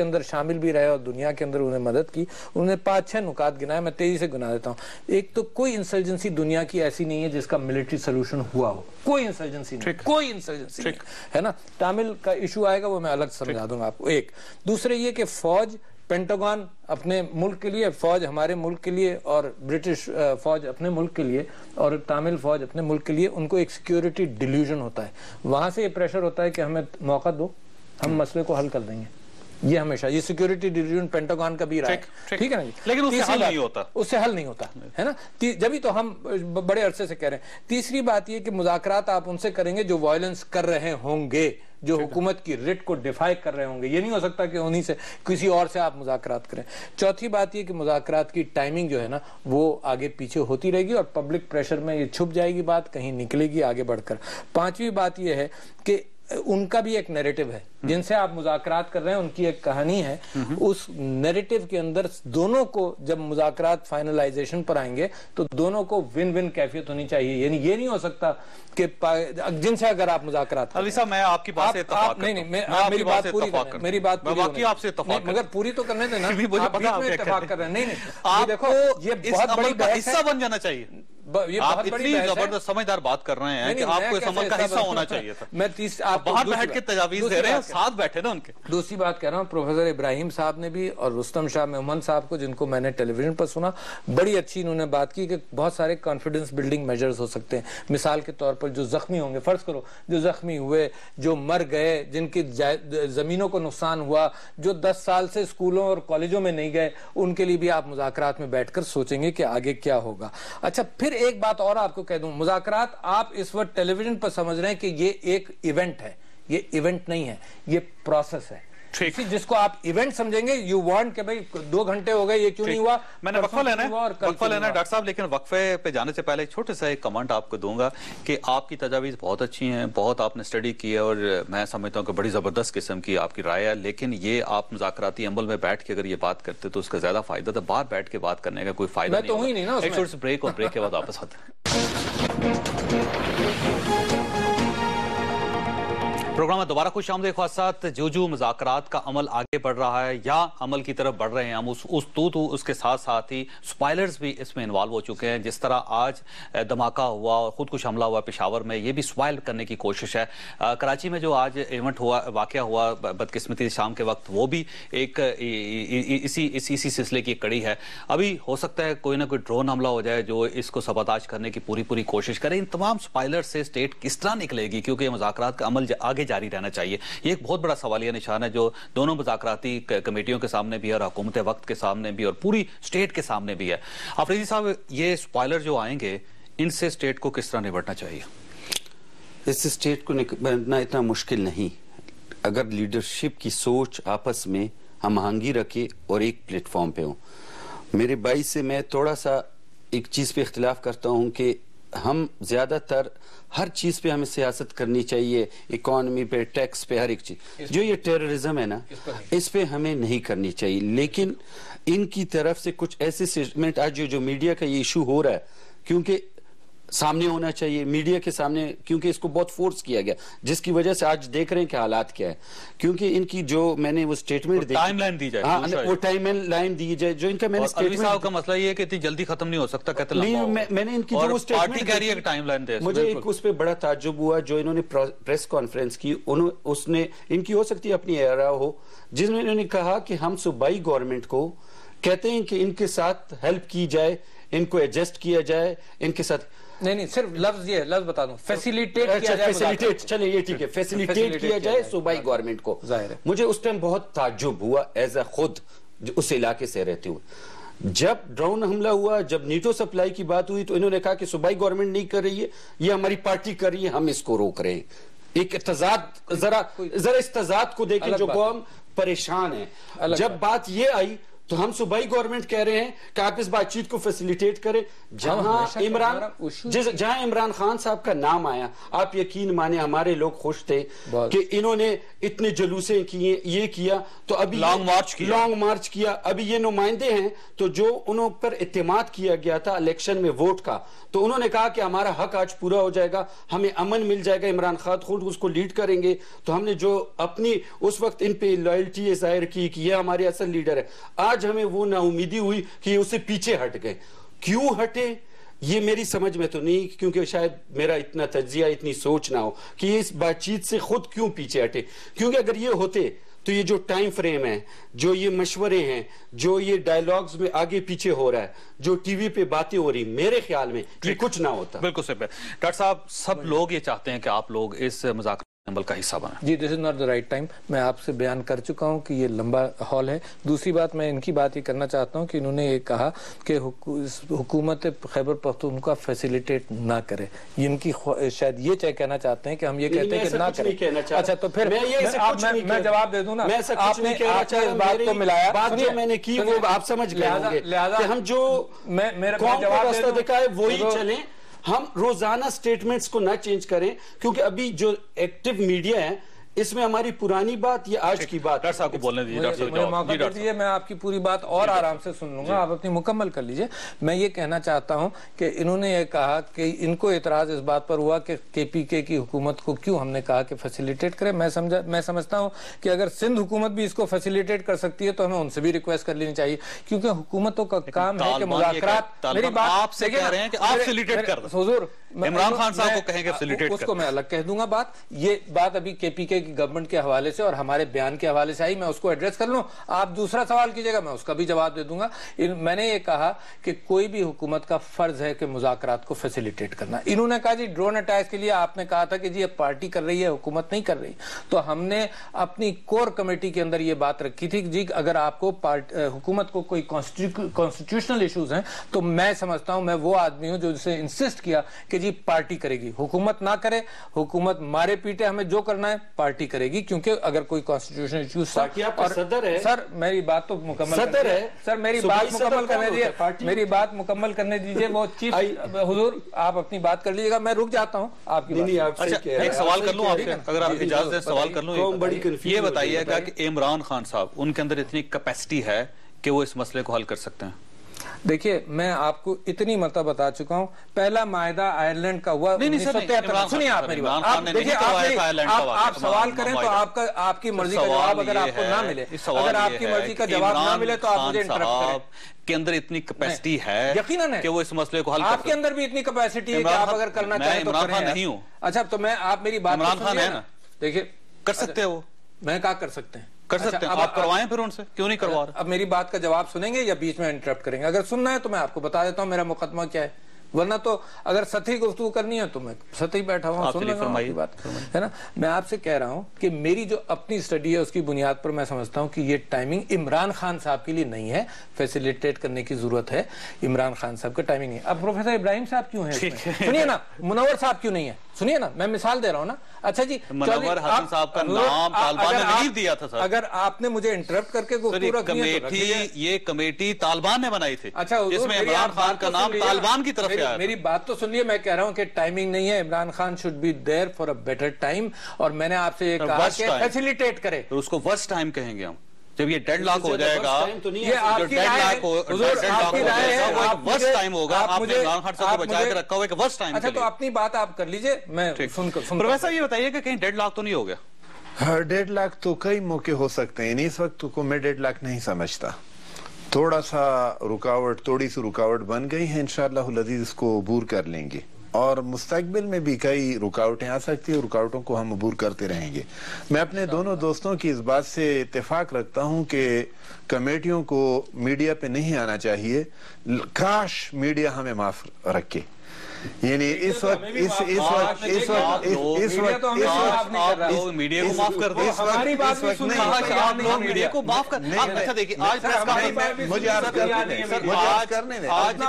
Speaker 4: اندر شامل بھی رہے اور دنیا کے اندر انہیں مدد کی, انہوں نے 5-6 نکات گنائے, میں تیزی سے گنا دیتا ہوں. ایک تو کوئی انسرجنسی دنیا کی ایسی نہیں ہے جس کا ملٹری سلوشن ہوا ہو, کوئی انسرجنسی نہیں, کوئی انسرجنسی نہیں ہے نا. تامل کا ایشو آئے گا وہ میں الگ سمجھا دوں گا آپ کو. ایک دوسرے یہ کہ فوج پینٹاگون اپنے ملک کے لیے, فوج ہمارے ملک کے لیے, اور برٹش فوج اپنے ملک کے لیے, اور تامل فوج اپنے ملک کے لیے, ان کو ایک سیکیورٹی ڈیلیوژن ہوتا ہے. وہاں سے یہ پریشر ہوتا ہے کہ ہمیں موقع دو, ہم مسئلے کو حل کر دیں گے. یہ ہمیشہ یہ سیکیورٹی ڈیلیوژن پینٹاگون کا بھی رہا ہے, ٹھیک ہے نا جی,
Speaker 1: لیکن اس سے حل نہیں ہوتا,
Speaker 4: اس سے حل نہیں ہوتا ہے نا. جبھی تو ہم بڑے عرصے سے کہہ رہے ہیں. تیسری بات یہ کہ مذاکرات آپ ان سے کریں گے جو وائلنس کر رہے ہوں گے, جو حکومت کی ریٹ کو ڈیفائی کر رہے ہوں گے. یہ نہیں ہو سکتا کہ انہی سے کسی اور سے آپ مذاکرات کریں. چوتھی بات یہ کہ مذاکرات کی ٹائمنگ جو ہے نا وہ آگے پیچھے ہوتی رہے گی اور پبلک پریشر میں یہ چھپ جائے گی, بات کہیں نکلے گی آگے بڑھ کر. پانچویں بات یہ ہے کہ ان کا بھی ایک نیریٹو ہے, جن سے آپ مذاکرات کر رہے ہیں ان کی ایک کہانی ہے. اس نیریٹو کے اندر دونوں کو جب مذاکرات فائنلائزیشن پر آئیں گے تو دونوں کو ون ون کیفیت ہونی چاہیے. یعنی یہ نہیں ہو سکتا کہ جن سے اگر آپ مذاکرات
Speaker 1: علی صاحب میں آپ کی بات سے اتفاق
Speaker 4: نہیں میری بات پوری کریں, میری بات پوری
Speaker 1: آپ سے اتفاق
Speaker 4: مگر پوری تو کرنے دینا.
Speaker 1: آپ
Speaker 4: اتفاق کر رہے ہیں, نہیں
Speaker 1: آپ
Speaker 4: دیکھو یہ بہت بڑی
Speaker 1: حصہ بن جانا چاہیے. آپ اتنی زبردست سمجھدار بات کر رہے ہیں کہ آپ کو اس عمل کا حصہ ہونا چاہیے تھا.
Speaker 4: میں
Speaker 1: آپ باہر بیٹھ کے تجاویز دے رہے ہیں, ساتھ بیٹھے نا ان کے.
Speaker 4: دوسری بات کہہ رہا ہوں, پروفیسر ابراہیم صاحب نے بھی اور رستم شاہ محمد صاحب کو, جن کو میں نے ٹیلی ویژن پر سنا, بڑی اچھی انہوں نے بات کی کہ بہت سارے کانفیڈنس بلڈنگ میجرز ہو سکتے ہیں. مثال کے طور پر جو زخمی ہوں گے, فرض کرو جو زخمی ہوئے, جو مر گئے, جن کی زمینوں کو نقصان ہوا, جو 10 سال سے اسکولوں اور کالجوں میں نہیں گئے, ان کے لیے بھی آپ مذاکرات میں بیٹھ کر سوچیں گے کہ آگے کیا ہوگا. اچھا پھر ایک بات اور آپ کو کہہ دوں, مذاکرات آپ اس وقت ٹیلی ویژن پر سمجھ رہے ہیں کہ یہ ایک ایونٹ ہے. یہ ایونٹ نہیں ہے, یہ پروسیس ہے. جس کو آپ ایونٹ سمجھیں گے, یو وانٹ کہ بھئی 2 گھنٹے ہو گئے, یہ کیوں نہیں ہوا. میں نے وقفہ لینا
Speaker 1: ہے ڈاکٹر صاحب, لیکن وقفے پہ جانے سے پہلے ایک چھوٹے سا ایک کمنٹ آپ کو دوں گا کہ آپ کی تجاویز بہت اچھی ہیں, بہت آپ نے اسٹڈی کی ہے, اور میں سمجھتا ہوں کہ بڑی زبردست قسم کی آپ کی رائے ہے. لیکن یہ آپ مذاکراتی عمل میں بیٹھ کے اگر یہ بات کرتے تو اس کا زیادہ فائدہ تھا. باہر بیٹھ کے بات کرنے کا کوئی فائدہ نہیں ہوگا. ایک چھوٹے سے بریک, اور بریک کے بعد واپس آتے ہیں. پروگرام میں دوبارہ خوش آمدید خواصات. جو مذاکرات کا عمل آگے بڑھ رہا ہے یا عمل کی طرف بڑھ رہے ہیں ہم, اس کے ساتھ ساتھ ہی سپائلرز بھی اس میں انوالو ہو چکے ہیں. جس طرح آج دھماکہ ہوا اور خودکش حملہ ہوا پشاور میں, یہ بھی سپائل کرنے کی کوشش ہے. کراچی میں جو آج ایونٹ ہوا, واقعہ ہوا بدقسمتی شام کے وقت, وہ بھی ایک اسی سلسلے کی کڑی ہے. ابھی ہو سکتا ہے کوئی نہ کوئی ڈرون حملہ ہو جائے جو اس کو سبوتاژ کرنے کی پوری کوشش کرے. ان تمام سپائلر سے اسٹیٹ کس طرح نکلے گی, کیونکہ یہ مذاکرات کا عمل آگے جاری رہنا چاہیے. یہ ایک بہت بڑا سوالیہ نشان ہے جو دونوں مذاکراتی کمیٹیوں کے سامنے بھی ہے, اور حکومت وقت کے سامنے بھی, اور پوری اسٹیٹ کے سامنے بھی ہے. آفریدی صاحب, یہ سپائلر جو آئیں گے, ان سے اسٹیٹ کو کس طرح نبٹنا چاہیے؟
Speaker 5: اس سے اسٹیٹ کو نبٹنا اتنا مشکل نہیں اگر لیڈرشپ کی سوچ آپس میں ہم آہنگی رکھے اور ایک پلیٹ فارم پہ ہوں. میرے بھائی سے میں تھوڑا سا ایک چیز پہ اختلاف کرتا ہوں کہ ہم زیادہ تر ہر چیز پہ ہمیں سیاست کرنی چاہیے, اکانومی پہ, ٹیکس پہ, ہر ایک چیز. جو یہ ٹیررزم ہے نا, اس پہ ہمیں نہیں کرنی چاہیے. لیکن ان کی طرف سے کچھ ایسے سٹیٹمنٹ آج جو میڈیا کا یہ ایشو ہو رہا ہے, کیونکہ سامنے ہونا چاہیے میڈیا کے سامنے, کیونکہ اس کو بہت فورس کیا گیا, جس کی وجہ سے آج دیکھ رہے ہیں کہ حالات کیا ہے. کیونکہ ان کی جو میں نے وہ سٹیٹمنٹ
Speaker 1: ٹائم لائن دی جائے,
Speaker 5: وہ ٹائم لائن دی جائے جو ان کا میں نے
Speaker 1: سٹیٹمنٹ. صاحب کا مسئلہ یہ ہے کہ اتنی جلدی ختم نہیں ہو سکتا, کہتے ہیں
Speaker 5: میں نے ان کی جو
Speaker 1: پارٹی کہہ رہی ہے کہ ٹائم لائن دے.
Speaker 5: مجھے ایک اس پہ بڑا تعجب ہوا جو انہوں نے پریس کانفرنس کی, اس نے ان کی ہو سکتی ہے اپنی ایرا ہو, جس میں انہوں نے کہا کہ ہم صوبائی گورنمنٹ کو کہتے ہیں کہ ان کے ساتھ ہیلپ کی جائے, ان کو ایڈجسٹ کیا جائے, ان کے ساتھ
Speaker 4: نہیں صرف لفظ بتا دوں, فیسیلیٹیٹ کیا جائے.
Speaker 5: چلیں یہ ٹھیک ہے, فیسیلیٹیٹ کیا جائے صوبائی گورنمنٹ کو.
Speaker 4: ظاہر ہے
Speaker 5: مجھے اس ٹائم بہت تعجب ہوا ایز اے خود اس علاقے سے رہتے ہوئے. جب ڈرون حملہ ہوا، جب نیٹو سپلائی کی بات ہوئی تو انہوں نے کہا کہ صوبائی گورنمنٹ نہیں کر رہی ہے، یہ ہماری پارٹی کر رہی ہے، ہم اس کو روک رہے ہیں. ایک تضاد، ذرا اس تضاد کو دیکھیں جو قوم پریشان ہے. جب بات یہ آئی تو ہم صوبائی گورنمنٹ کہہ رہے ہیں کہ آپ اس بات چیت کو فیسیلیٹیٹ کریں. جہاں عمران خان صاحب کا نام آیا، آپ یقین مانے ہمارے لوگ خوش تھے کہ انہوں نے اتنے جلوسیں کیے، یہ کیا، تو ابھی لانگ مارچ کیا. ابھی یہ نمائندے ہیں تو جو انہوں پر اعتماد کیا گیا تھا الیکشن میں ووٹ کا، تو انہوں نے کہا کہ ہمارا حق آج پورا ہو جائے گا، ہمیں امن مل جائے گا، عمران خان خود اس کو لیڈ کریں گے. تو ہم نے جو اپنی اس وقت ان پہ لائلٹی ظاہر کی کہ یہ ہمارے اصل لیڈر ہے، آج ہمیں وہ نا امیدی ہوئی کہ یہ اسے پیچھے ہٹ گئے. کیوں ہٹے یہ میری سمجھ میں تو نہیں، کیونکہ شاید میرا اتنا تجزیہ، اتنی سوچ نہ ہو کہ یہ اس بات چیت سے خود کیوں پیچھے ہٹے. کیونکہ اگر یہ ہوتے تو یہ جو ٹائم فریم ہے، جو یہ مشورے ہیں، جو یہ ڈائیلاگز میں آگے پیچھے ہو رہا ہے، جو ٹی وی پہ باتیں ہو رہی، میرے خیال میں یہ کچھ نہ ہوتا.
Speaker 1: بالکل صحیح. ڈاکٹر صاحب، سب لوگ یہ چاہتے ہیں کہ آپ لوگ اس مذاکرہ عمل کا حصہ بنیں.
Speaker 4: جی، this is not the right time. میں آپ سے بیان کر چکا ہوں کہ یہ لمبا ہال ہے. دوسری بات میں ان کی بات یہ کرنا چاہتا ہوں کہ انہوں نے یہ کہا کہ حکومت خیبر پختونخوا فیسیلیٹیٹ نہ کرے. ان کی شاید یہ کہنا چاہتے ہیں کہ ہم یہ کہتے ہیں کہ نہ کریں. اچھا، تو پھر میں جواب دے دوں نا. آپ نے اس بات کو ملایا،
Speaker 5: بات جو میں نے کی وہ آپ سمجھ گئے ہوں گے کہ ہم جو قوم کو راستہ دکھائے وہی چلیں. ہم روزانہ سٹیٹمنٹس کو نہ چینج کریں، کیونکہ ابھی جو ایکٹیو میڈیا ہے اس میں ہماری پرانی بات یا آج کی بات.
Speaker 1: ڈاکٹر صاحب کو بولنے دیجیے.
Speaker 4: مجھے موقع دیجیے، میں آپ کی پوری بات اور آرام سے سن لوں گا، آپ اپنی مکمل کر لیجئے. میں یہ کہنا چاہتا ہوں کہ انہوں نے یہ کہا کہ ان کو اعتراض اس بات پر ہوا کہ کے پی کے کی حکومت کو کیوں ہم نے کہا کہ فیسیلیٹیٹ کرے. میں سمجھتا ہوں کہ اگر سندھ حکومت بھی اس کو فیسیلیٹیٹ کر سکتی ہے تو ہمیں ان سے بھی ریکویسٹ کر لینی چاہیے، کیونکہ حکومتوں کا کام ہے کہ مذاکرات. میری بات
Speaker 1: آپ سے کہہ رہے ہیں کہ آپ فیسیلیٹیٹ کر دیں.
Speaker 4: حضور،
Speaker 1: عمران خان صاحب کو کہیں گے فیسیلیٹیٹ
Speaker 4: اس کو میں الگ کہہ دوں گا. یہ بات ابھی کے پی کے کی گورنمنٹ کے حوالے سے اور ہمارے بیان کے حوالے سے آئی، میں اس کو ایڈریس کر لوں. آپ دوسرا سوال کیجئے گا، میں اس کا بھی جواب دے دوں گا. میں نے یہ کہا کہ کوئی بھی حکومت کا فرض ہے کہ مذاکرات کو فیسیلیٹیٹ کرنا. انہوں نے کہا جی ڈرون اٹیک کے لیے آپ نے کہا تھا کہ جی اب پارٹی کر رہی ہے، حکومت نہیں کر رہی. تو ہم نے اپنی کور کمیٹی کے اندر یہ بات رکھی تھی کہ جی اگر آپ کو حکومت کو کوئی کانسٹیٹیوشنل ایشوز ہیں تو میں سمجھتا ہوں، میں وہ آدمی ہوں جو اسے انسسٹ کیا کہ جی پارٹی کرے گی، حکومت نہ کرے، حکومت مارے پیٹے، ہمیں جو کرنا ہے پارٹی کرے گی. کیونکہ اگر کوئی کانسٹیٹیوشن ایشوز سر میری بات تو مکمل ہے، سر میری بات مکمل کرنے دیجیے، میری بات مکمل کرنے دیجیے. وہ چیف حضور آپ اپنی بات کر لیجیے گا، میں رک جاتا ہوں آپ کی بات.
Speaker 1: ایک سوال کر لوں آپ سے، اگر آپ اجازت ہے سوال کر لوں. یہ بتائیے گا کہ عمران خان صاحب ان کے اندر اتنی کیپیسٹی ہے کہ وہ اس مسئلے کو حل کر سکتے ہیں؟
Speaker 4: دیکھیے، میں آپ کو اتنی مرتبہ بتا چکا ہوں، پہلا معاہدہ آئرلینڈ کا ہوا 1973. سنیے آپ میری بات، آپ سوال کریں تو آپ کی مرضی کا جواب اگر آپ کو نہ ملے، اگر آپ کی مرضی کا جواب نہ ملے تو آپ مجھے انٹرپٹ کریں.
Speaker 1: کے اندر اتنی کیپیسٹی ہے
Speaker 4: یقیناً ہے
Speaker 1: کہ وہ اس مسئلے کو حل کر سکتے ہیں.
Speaker 4: آپ کے اندر بھی اتنی کیپیسٹی ہے کہ آپ اگر کرنا چاہیں تو کریں.
Speaker 1: عمران خان نہیں ہوں.
Speaker 4: اچھا، تو میں آپ میری بات
Speaker 1: عمران خان ہے نا،
Speaker 4: دیکھیے
Speaker 1: کر سکتے ہیں. وہ
Speaker 4: میں کہا کر سکتے ہیں،
Speaker 1: کر سکتے ہیں. آپ کروائیں پھر ان سے، کیوں نہیں کروا رہے؟
Speaker 4: اب میری بات کا جواب سنیں گے یا بیچ میں انٹرپٹ کریں گے؟ اگر سننا ہے تو میں آپ کو بتا دیتا ہوں میرا مقدمہ کیا ہے، ورنہ تو اگر سطحی گفتگو کرنی ہے تو میں سطحی بیٹھا ہوں، سن لوں گا بات ہے نا. میں آپ سے کہہ رہا ہوں کہ میری جو اپنی اسٹڈی ہے اس کی بنیاد پر میں سمجھتا ہوں کہ یہ ٹائمنگ عمران خان صاحب کے لیے نہیں ہے، فیسیلیٹیٹ کرنے کی ضرورت ہے. عمران خان صاحب کا ٹائمنگ نہیں ہے. اب پروفیسر ابراہیم صاحب کیوں ہیں؟ سنیے نا، منور صاحب کیوں نہیں ہے؟ سنیے نا، میں مثال دے رہا ہوں نا. اچھا جی،
Speaker 1: منور حسن صاحب کا نام طالبان نے نہیں دیا تھا سر.
Speaker 4: اگر آپ نے مجھے انٹرپٹ کر کے
Speaker 1: یہ کمیٹی طالبان نے بنائی تھی،
Speaker 4: اچھا،
Speaker 1: جس میں عمران خان کا نام طالبان کی طرف سے آیا.
Speaker 4: میری بات تو سن لیے، میں کہہ رہا ہوں کہ ٹائمنگ نہیں ہے. Imran Khan should be there for a better time, اور میں نے آپ سے یہ کہا کہ فیسیلیٹیٹ کرے.
Speaker 1: اس کو ورسٹ ٹائم کہیں گے ہم، جب یہ ڈیڈ لاک ہو جائے گا.
Speaker 4: یہ آپ کی رائے ہے،
Speaker 1: ورسٹ ٹائم ہوگا. آپ نے عمران خان صاحب کو بچا کے رکھا ہوا ہے کہ ورسٹ ٹائم.
Speaker 4: اچھا، تو اپنی بات آپ کر لیجئے، میں سن کر.
Speaker 1: پروفیسر یہ بتائیے کہ کہیں ڈیڈ لاک تو نہیں ہو گیا؟
Speaker 2: ڈیڈ لاک تو کئی موقع ہو سکتے ہیں، اس وقت کو میں ڈیڈ لاک نہیں سمجھتا. تھوڑا سا رکاوٹ، تھوڑی سی رکاوٹ بن گئی ہے، انشاءاللہ العزیز اس کو عبور کر لیں گے، اور مستقبل میں بھی کئی رکاوٹیں آ سکتی ہیں، رکاوٹوں کو ہم عبور کرتے رہیں گے. میں اپنے دونوں دوستوں کی اس بات سے اتفاق رکھتا ہوں کہ کمیٹیوں کو میڈیا پہ نہیں آنا چاہیے. کاش میڈیا ہمیں معاف رکھے. یعنی اس وقت
Speaker 1: میڈیا کو معاف کر دیں.
Speaker 4: ہماری بات بھی سنیں.
Speaker 1: آپ لوگ میڈیا کو معاف کر دیں. اچھا دیکھیے آج
Speaker 2: مجھے عرض کرنے دیں.
Speaker 1: آج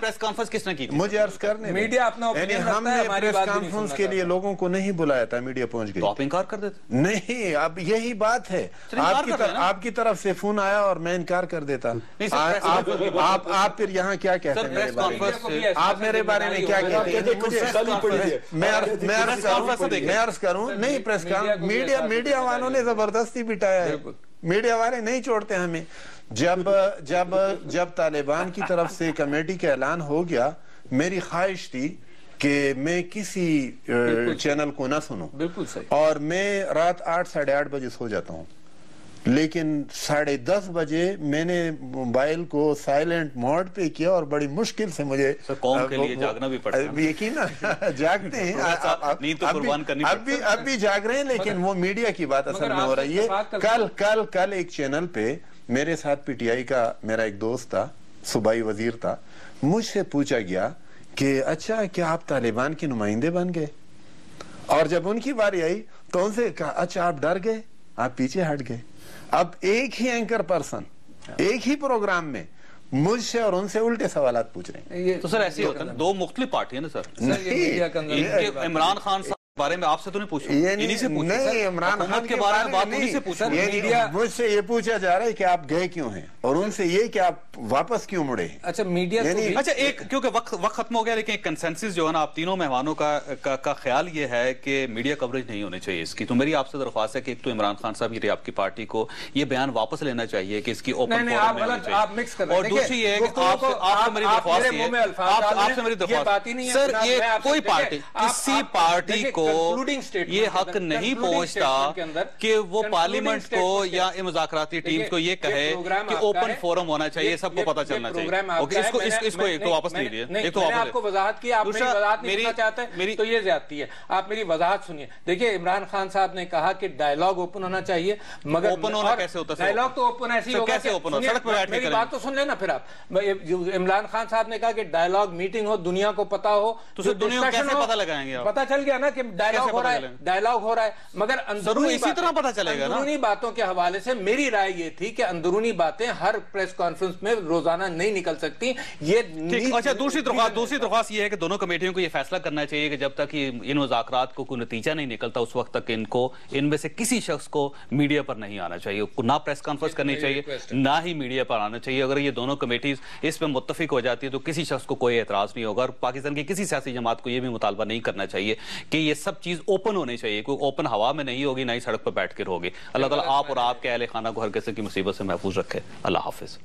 Speaker 1: پریس کانفرنس کس نے کی؟
Speaker 2: مجھے عرض کرنے دیں.
Speaker 4: میڈیا اپنا
Speaker 2: یعنی ہم نے پریس کانفرنس کے لیے لوگوں کو نہیں بلایا تھا, میڈیا پہنچ گئی.
Speaker 1: تو آپ انکار کر دیتے؟
Speaker 2: نہیں, اب یہی بات ہے. آپ کی طرف سے فون آیا اور میں انکار کر دیتا. آپ پھر یہاں کیا کہتے ہیں میرے بارے میں؟ آپ میرے بارے میں کیا کہتے ہیں؟ میں عرض کروں, نہیں پریس کانفرنس میڈیا والوں نے زبردستی بٹایا ہے. میڈیا والے نہیں چھوڑتے ہمیں. جب طالبان کی طرف سے کمیٹی کا اعلان ہو گیا, میری خواہش تھی کہ میں کسی چینل کو نہ سنوں,
Speaker 4: بالکل صحیح,
Speaker 2: اور میں رات 8 ساڑھے 8 بجے سو جاتا ہوں, لیکن 10:30 بجے میں نے موبائل کو سائلنٹ موڈ پہ کیا اور بڑی مشکل سے مجھے
Speaker 1: قوم کے لیے جاگنا بھی پڑتا ہے.
Speaker 2: یقینا جاگتے ہیں, اب بھی جاگ رہے ہیں, لیکن وہ میڈیا کی بات اصل میں ہو رہی ہے. کل ایک چینل پہ میرے ساتھ پی ٹی آئی کا میرا ایک دوست تھا, صوبائی وزیر تھا, مجھ سے پوچھا گیا کہ اچھا کیا آپ طالبان کے نمائندے بن گئے؟ اور جب ان کی باری آئی تو ان سے کہا اچھا آپ ڈر گئے, آپ پیچھے ہٹ گئے. اب ایک ہی اینکر پرسن ایک ہی پروگرام میں مجھ سے اور ان سے الٹے سوالات پوچھ رہے ہیں.
Speaker 1: تو سر ایسے ہی ہوتا ہے, دو مختلف پارٹی ہیں نا سر. عمران خان صاحب بارے میں آپ سے تو نہیں پوچھا,
Speaker 2: نہیں, عمران خان کے بارے میں بات انہی سے پوچھا. مجھ سے یہ پوچھا جا رہا ہے کہ آپ گئے کیوں ہیں, اور ان سے یہ کہ آپ واپس کیوں مڑے.
Speaker 4: اچھا میڈیا
Speaker 1: اچھا ایک, کیونکہ وقت ختم ہو گیا, لیکن ایک کنسنسس جو ہے نا آپ تینوں مہمانوں کا خیال یہ ہے کہ میڈیا کوریج نہیں ہونی چاہیے اس کی. تو میری آپ سے درخواست ہے کہ ایک تو عمران خان صاحب یہ آپ کی پارٹی کو یہ بیان واپس لینا چاہیے کہ اس کی اوپن فورم میں ہونی چاہیے, اور دوسری یہ کہ آپ سے میری درخواست ہے سر, یہ کوئی پارٹی کسی پارٹی کو یہ حق نہیں پہنچتا کہ وہ پارلیمنٹ کو یا مذاکراتی ٹیمز کو یہ کہے کہ اوپن فورم ہونا چاہیے, سب کو پتہ چلنا چاہیے. اس کو ایک تو واپس لیجیے.
Speaker 4: ایک تو میں آپ کو وضاحت کی, آپ میری وضاحت نہیں سننا چاہتے ہیں تو یہ زیادتی ہے. آپ میری وضاحت سنیے. دیکھیے عمران خان صاحب نے کہا کہ ڈائلاگ اوپن ہونا چاہیے, مگر
Speaker 1: اوپن ہونا کیسے ہوتا ہے؟
Speaker 4: ڈائلاگ تو اوپن ایسے ہی ہوگا کہ میری بات تو سن لینا. پھر آپ عمران خان صاحب نے کہا کہ ڈائلاگ میٹنگ ہو, دنیا کو پتا ہو,
Speaker 1: تو دنیا کو کیسے پتہ لگائیں گے؟
Speaker 4: پتہ چل گیا نا کہ ڈائلاگ ہو رہا ہے, ہو رہا ہے, مگر
Speaker 1: اسی طرح پتہ چلے گا نا.
Speaker 4: اندرونی باتوں کے حوالے سے میری رائے یہ تھی کہ اندرونی باتیں ہر پریس کانفرنس میں روزانہ نہیں نکل سکتی. یہ
Speaker 1: اچھا دوسری درخواست یہ ہے کہ دونوں کمیٹیوں کو یہ فیصلہ کرنا چاہیے کہ جب تک ان مذاکرات کو کوئی نتیجہ نہیں نکلتا اس وقت تک ان میں سے کسی شخص کو میڈیا پر نہیں آنا چاہیے, نہ پریس کانفرنس کرنی چاہیے نہ ہی میڈیا پر آنا چاہیے. اگر یہ دونوں کمیٹیز اس پہ متفق ہو جاتی ہے تو کسی شخص کو کوئی اعتراض نہیں ہوگا, اور پاکستان کی کسی سیاسی جماعت کو یہ بھی مطالبہ نہیں کرنا چاہیے کہ یہ سب چیز اوپن ہونی چاہیے. کوئی اوپن ہوا میں نہیں ہوگی, نہ ہی سڑک پر بیٹھ کر ہوگی. اللہ تعالیٰ آپ اور آپ کے اہل خانہ کو ہر کسی کی مصیبت سے محفوظ رکھے. اللہ حافظ.